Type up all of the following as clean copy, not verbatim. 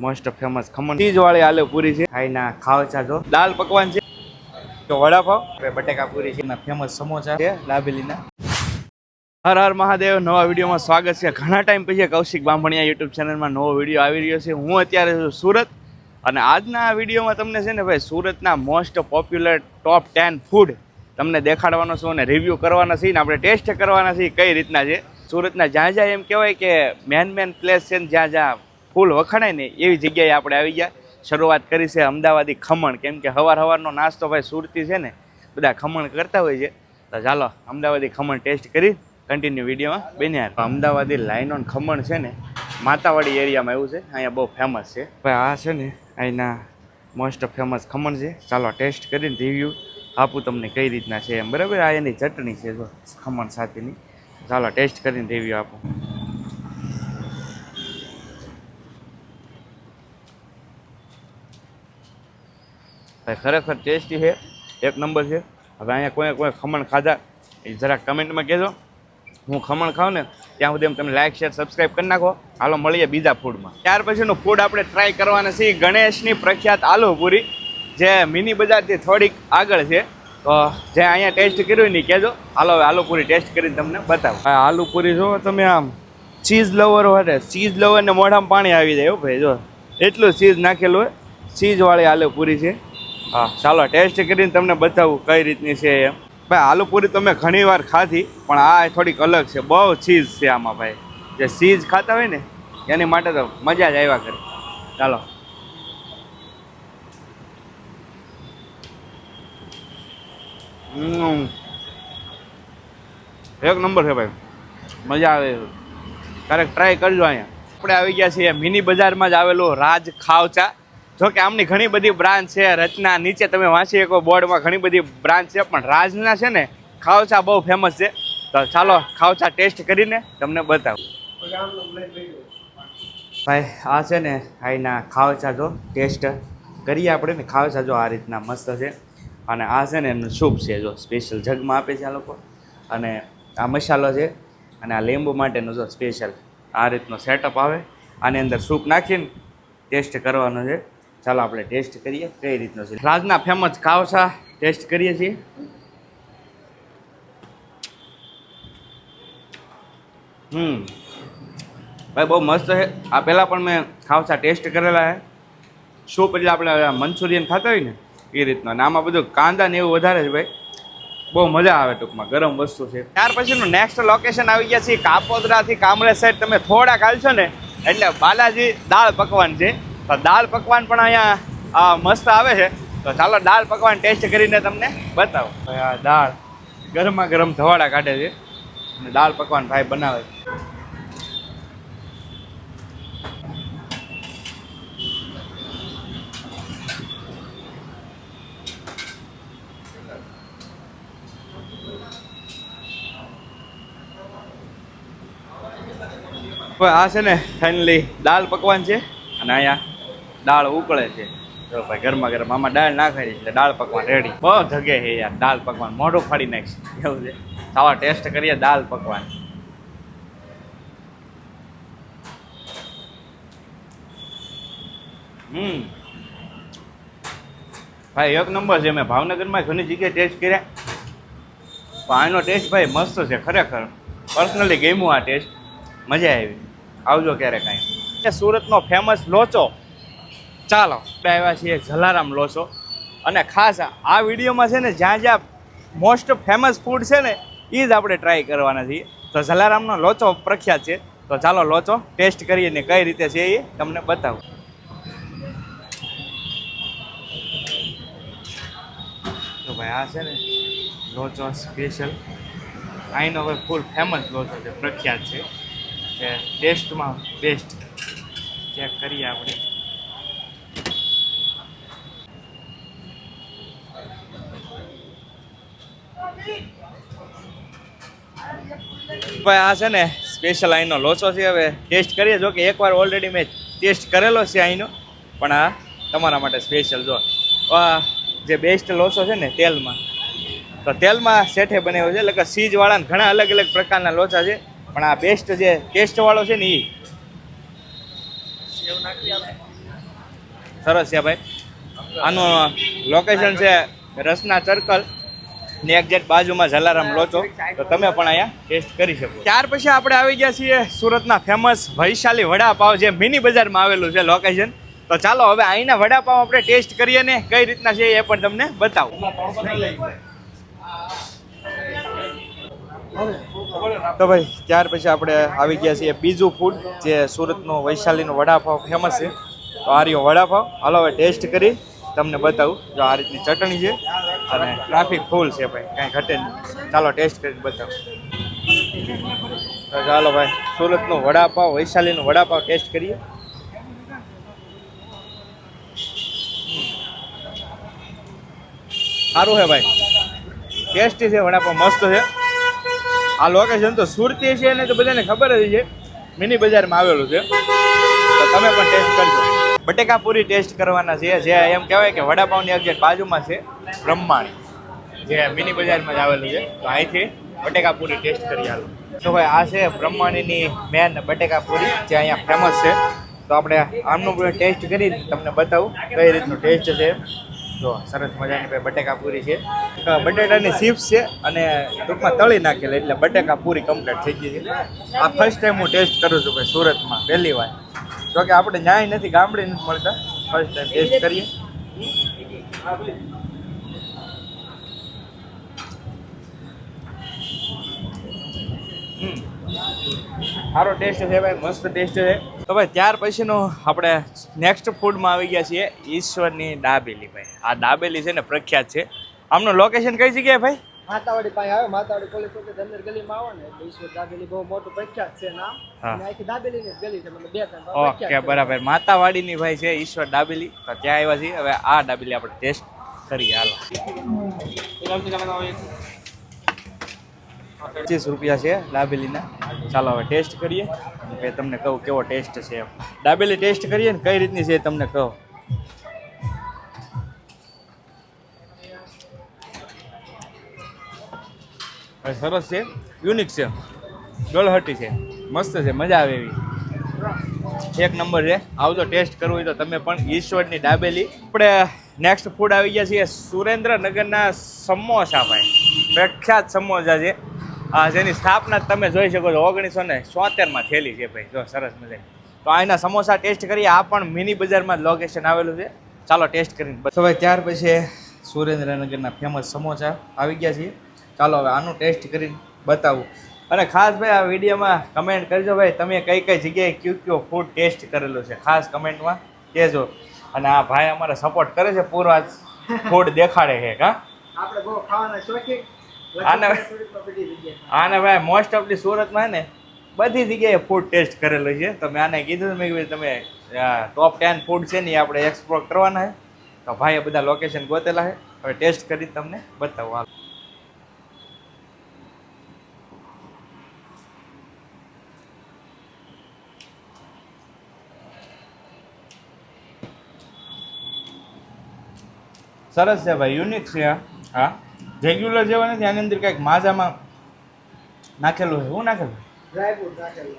Most famous khaman ચીજ વાળી આલુ પૂરી છે. ખાઈના ખાવચા જો દાલ પકવાન છે, તો વડાપાવ, બટેકા પૂરી છે, ફેમસ સમોસા છે દાબેલીના. હર હર મહાદેવ. નવા વિડીયોમાં સ્વાગત છે. ઘણા ટાઈમ પછી કૌશિક બામણિયા યુટ્યુબ ચેનલમાં નવો વિડીયો આવી રહ્યો છે. હું અત્યારે છું સુરત, અને આજના આ વિડીયોમાં તમને છે ને ભાઈ સુરતના મોસ્ટ પોપ્યુલર ટોપ 10 ફૂડ તમને દેખાડવાનો છું અને રિવ્યૂ કરવાના છે ને આપણે ટેસ્ટ કરવાના છે કઈ રીતના છે. સુરતના જ્યાં જ્યાં એમ કહેવાય કે મેન પ્લેસ છે ને જ્યાં જ્યાં ફૂલ વખણાય ને એવી જગ્યાએ આપણે આવી ગયા. શરૂઆત કરી છે અમદાવાદી ખમણ, કેમ કે સવારનો નાસ્તો ભાઈ સુરતી છે ને બધા ખમણ કરતા હોય છે. તો ચાલો અમદાવાદી ખમણ ટેસ્ટ કરી કન્ટિન્યુ વિડીયોમાં બન્યા. અમદાવાદી લાઈન ઓન ખમણ છે ને માતાવાડી એરિયામાં એવું છે, અહીંયા બહુ ફેમસ છે ભાઈ. આ છે ને અહીંના મોસ્ટ ફેમસ ખમણ છે. ચાલો ટેસ્ટ કરીને રિવ્યૂ આપું તમને કઈ રીતના છે એમ, બરાબર. આ એની ચટણી છે જો ખમણ સાથેની. ચાલો ટેસ્ટ કરીને રિવ્યૂ આપું. ભાઈ ખરેખર ટેસ્ટી છે, એક નંબર છે. હવે અહીંયા કોઈ ખમણ ખાધા એ જરાક કમેન્ટમાં કહેજો. હું ખમણ ખાઉં ને ત્યાં સુધી તમે લાઈક શેર સબસ્ક્રાઈબ કરી નાખો. હાલો મળીએ બીજા ફૂડમાં. ત્યાર પછીનું ફૂડ આપણે ટ્રાય કરવાના છે ગણેશની પ્રખ્યાત આલુપૂરી, જે મિની બજારથી થોડીક આગળ છે. તો જે અહીંયા ટેસ્ટ કર્યું ને કહેજો. હાલો હવે આલુપૂરી ટેસ્ટ કરીને તમને બતાવો. આ આલુપૂરી જો તમે, આમ ચીઝ લવર હોય, ચીઝ લવરને મોઢામાં પાણી આવી જાય ભાઈ. જો એટલું ચીઝ નાખેલું હોય, ચીઝવાળી આલુપૂરી છે. હા ચાલો ટેસ્ટ કરીને તમને બતાવું કઈ રીતની છે એમ. ભાઈ આલુપૂરી તો મેં ઘણી વાર ખાધી, પણ આ થોડીક અલગ છે. બહુ ચીઝ છે આમાં ભાઈ. જે ચીઝ ખાતા હોય ને એની માટે તો મજા જ આવ્યા કરે. ચાલો એક નંબર છે ભાઈ, મજા આવે. ક્યારેક ટ્રાય કરજો. અહીંયા આપણે આવી ગયા છીએ મિની બજારમાં જ આવેલું રાજ ખાવચા. જો કે આમની ઘણી બધી બ્રાન્ચ છે. રચના નીચે તમે વાંચી શકો બોર્ડમાં ઘણી બધી બ્રાન્ચ છે, પણ રાજના છે ને ખાવચા બહુ ફેમસ છે. તો ચાલો ખાવચા ટેસ્ટ કરીને તમને બતાવું. ભાઈ આ છે ને અહીંના ખાવચા જો ટેસ્ટ કરીએ આપણે ને. ખાવચા જો આ રીતના મસ્ત છે, અને આ છે ને એમનું સૂપ છે જો સ્પેશિયલ જગમાં આપે છે આ લોકો. અને આ મસાલો છે, અને આ લીંબુ માટેનો જો સ્પેશિયલ આ રીતનો સેટઅપ આવે. આની અંદર સૂપ નાખીને ટેસ્ટ કરવાનો છે. ચાલો આપણે ટેસ્ટ કરીએ કઈ રીતનો છે. રાજના ફેમસ ખાવસા ટેસ્ટ કરીએ છીએ. ભાઈ બહુ મસ્ત છે. આ પહેલાં પણ મેં ખાવસા ટેસ્ટ કરેલા છે. સૂપ એટલે આપણે મંચુરિયન ખાતા હોય ને એ રીતના. અને આમાં બધું કાંદા ને એવું વધારે છે ભાઈ. બહુ મજા આવે ટૂંકમાં, ગરમ વસ્તુ છે. ત્યાર પછીનું નેક્સ્ટ લોકેશન આવી ગયા છે કાપોદ્રાથી કામરેજ સાઈડ. તમે થોડાક હાલશો ને એટલે બાલાજી દાળ પકવાન છે. તો દાળ પકવાન પણ અહીંયા મસ્ત આવે છે. તો ચાલો દાળ પકવાન ટેસ્ટ કરીને તમને બતાવો. આ દાળ ગરમા ગરમ ધવાડા કાઢે છે, અને દાળ પકવાન ભાઈ બનાવે છે. આ છે ને ફાઇનલી દાળ પકવાન છે, અને અહીંયા દાળ ઉકળે છે. જો ભાઈ ગરમા ગરમ આમાં દાળ નાખાય એટલે દાળ પકવાન રેડી. બહુ જગે છે યાર દાળ પકવાન, મોઢું ફાડી નાખશે એવું છે. ચાલો ટેસ્ટ કરીએ દાળ પકવાન. ભાઈ એક નંબર છે. મેં ભાવનગરમાં ઘણી જગ્યાએ ટેસ્ટ કર્યા, પણ આનો ટેસ્ટ ભાઈ મસ્ત છે ખરેખર. પર્સનલી ગમ્યું આ ટેસ્ટ, મજા આવી. આવજો ક્યારેક કાંઈ. સુરતનો ફેમસ લોચો. ચાલો આવ્યા છીએ જલારામ લોચો, અને ખાસ આ વિડીયોમાં છે ને જ્યાં જ્યાં મોસ્ટ ફેમસ ફૂડ છે ને એ જ આપણે ટ્રાય કરવાના છીએ. તો જલારામનો લોચો પ્રખ્યાત છે. તો ચાલો લોચો ટેસ્ટ કરીએ ને કઈ રીતે છે એ તમને બતાવું. તો ભાઈ આ છે ને લોચો સ્પેશિયલ અહીંનો ભાઈ ફૂલ ફેમસ લોચો છે, પ્રખ્યાત છે. કે ટેસ્ટમાં બેસ્ટ. ચેક કરીએ આપણે. ભાઈ આ છે ને સ્પેશિયલ અહીંનો લોચો છે. હવે ટેસ્ટ કરીએ. જો કે એકવાર ઓલરેડી મેં ટેસ્ટ કરેલો છે અહીંનો, પણ આ તમારા માટે સ્પેશિયલ. જો જે બેસ્ટ લોચો છે ને તેલમાં, તો તેલમાં શેઠે બનાવ્યો છે. એટલે કે સીજવાળાને ઘણા અલગ અલગ પ્રકારના લોચા છે, પણ આ બેસ્ટ જે ટેસ્ટવાળો છે ને એ સેવ નાખી આપણે સરસ છે ભાઈ. આનું લોકેશન છે રસના સર્કલ ની એક્ઝેક્ટ બાજુમાં જલારામ લોચો, તો તમે પણ અહીંયા ટેસ્ટ કરી શકો. ત્યાર પછી આપણે આવી ગયા છીએ સુરતના ફેમસ વૈશાલી વડાપાવ, જે મિની બજારમાં આવેલું છે લોકેશન. તો ચાલો હવે અહીંના વડાપાવ આપણે ટેસ્ટ કરીએ ને કઈ રીતના છે એ પણ તમને બતાવું. તો ભાઈ ત્યાર પછી આપણે આવી ગયા છીએ બીજું ફૂડ, જે સુરતનો વૈશાલીનો વડાપાવ ફેમસ છે. તો આ રહ્યો વડાપાવ. હાલો હવે ટેસ્ટ કરી તમને બતાવું. જો આ રીતની ચટણી છે અને ટ્રાફિક ફૂલ છે ભાઈ, કાંઈ ઘટે નહીં. ચાલો ટેસ્ટ કરીને બતાવું. તો ચાલો ભાઈ સુરતનો વડાપાવ, વૈશાલીનો વડાપાવ ટેસ્ટ કરીએ. સારું છે ભાઈ, ટેસ્ટી છે વડાપાવ, મસ્ત છે. આ લોકેશન તો સુરતી છે ને તો બધાને ખબર જ છે, મિની બજારમાં આવેલું છે. તો તમે પણ ટેસ્ટ કરજો. બટેકા પૂરી ટેસ્ટ કરવાના છે, જે એમ કહેવાય કે વડાપાવની એક્ઝેક્ટ બાજુમાં છે બ્રહ્માણી, જે મિની બજારમાં જ આવેલું છે. તો અહીંથી બટેકા પૂરી ટેસ્ટ કરી આલો. તો ભાઈ આ છે બ્રહ્માણીની મેન બટેકા પૂરી, જે અહીંયા ફેમસ છે. તો આપણે આમનું ટેસ્ટ કરી તમને બતાવું કઈ રીતનું ટેસ્ટ છે. જો સરસ મજાની ભાઈ બટેકા પૂરી છે. બટેટાની ચિપ્સ છે અને ટૂંકમાં તળી નાખેલી, એટલે બટેકા પૂરી કમ્પ્લીટ થઈ ગઈ છે. આ ફર્સ્ટ ટાઈમ હું ટેસ્ટ કરું છું ભાઈ સુરતમાં, પહેલી વાર. જો કે આપણે ન્યાય નથી, ગામડે નથી મળતા. ફર્સ્ટ ટાઈમ ટેસ્ટ કરીએ. સારો ટેસ્ટ છે ભાઈ, મસ્ત ટેસ્ટ છે. તો ભાઈ ત્યાર પછીનો આપણે નેક્સ્ટ ફૂડમાં આવી ગયા છીએ ઈશ્વરની દાબેલી. ભાઈ આ દાબેલી છે ને પ્રખ્યાત છે. આમનું લોકેશન કઈ જગ્યાએ ભાઈ? માતાવાડી પાસે આવે, માતાવાડી પોલીસ ચોકી અંદર ગલીમાં આવો ને એટલે ઈશ્વર દાબેલી બહુ મોટું પ્રખ્યાત છે નામ. અને આખી દાબેલીની જ ગલી છે, મતલબ બે ત્રણ ઓકે બરાબર. માતાવાડીની ભાઈ છે ઈશ્વર દાબેલી. તો ત્યાં આવ્યા છીએ. હવે આ દાબેલી આપણે ટેસ્ટ કરીએ. હાલો. 25 રૂપિયા છે દાબેલીના. ચાલો હવે ટેસ્ટ કરીએ, કે તમને કહું કેવો ટેસ્ટ છે. દાબેલી ટેસ્ટ કરીએ ને કઈ રીતની છે તમને કહું. સરસ છે, યુનિક છે, ગળહટી છે, મસ્ત છે, મજા આવે એવી. એક નંબર છે. આવજો ટેસ્ટ કરવું હોય તો તમે પણ ઈશ્વરની દાબેલી. આપણે નેક્સ્ટ ફૂડ આવી ગયા છીએ સુરેન્દ્રનગરના સમોસા. ભાઈ પ્રખ્યાત સમોસા છે, જેની સ્થાપના તમે જોઈ શકો છો 1974માં થયેલી છે ભાઈ. જો સરસ મજા. તો અહીંના સમોસા ટેસ્ટ કરીએ. આ પણ મિની બજારમાં જ લોકેશન આવેલું છે. ચાલો ટેસ્ટ કરીને. તો ભાઈ ત્યાર પછી સુરેન્દ્રનગરના ફેમસ સમોસા આવી ગયા છીએ. ચાલો હવે આનું ટેસ્ટ કરીને બતાવું. અને ખાસ ભાઈ આ વિડીયોમાં કમેન્ટ કરજો ભાઈ, તમે કઈ કઈ જગ્યાએ કયો ફૂડ ટેસ્ટ કરેલું છે, ખાસ કમેન્ટમાં કહેજો. અને આ ભાઈ અમારે સપોર્ટ કરે છે પૂરો, ફૂડ દેખાડે છે. કા આપણે બહુ ખાવાના શોખીન. આને ભાઈ મોસ્ટ ઓફલી સુરતમાં ને બધી જગ્યાએ ફૂડ ટેસ્ટ કરેલું છે. તો મેં આને કીધું મેં કીધું તમે ટોપ 10 ફૂડ છે ને એ આપણે એક્સપ્લોર કરવાના છે. તો ભાઈએ બધા લોકેશન ગોતેલા છે. હવે ટેસ્ટ કરી તમને બતાવું. સરસ છે ભાઈ, યુનિક છે. હા રેગ્યુલર જેવા નથી, આની અંદર કંઈક માજામાં નાખેલું છે. શું નાખેલું? ડ્રાયફ્રૂટ નાખેલું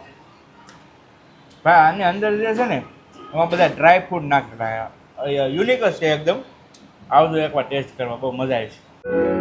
ભાઈ આની અંદર જે છે ને એમાં બધા ડ્રાય ફ્રૂટ નાખેલા. યુનિક જ છે એકદમ. આવજો એકવાર ટેસ્ટ કરવા, બહુ મજા આવે છે.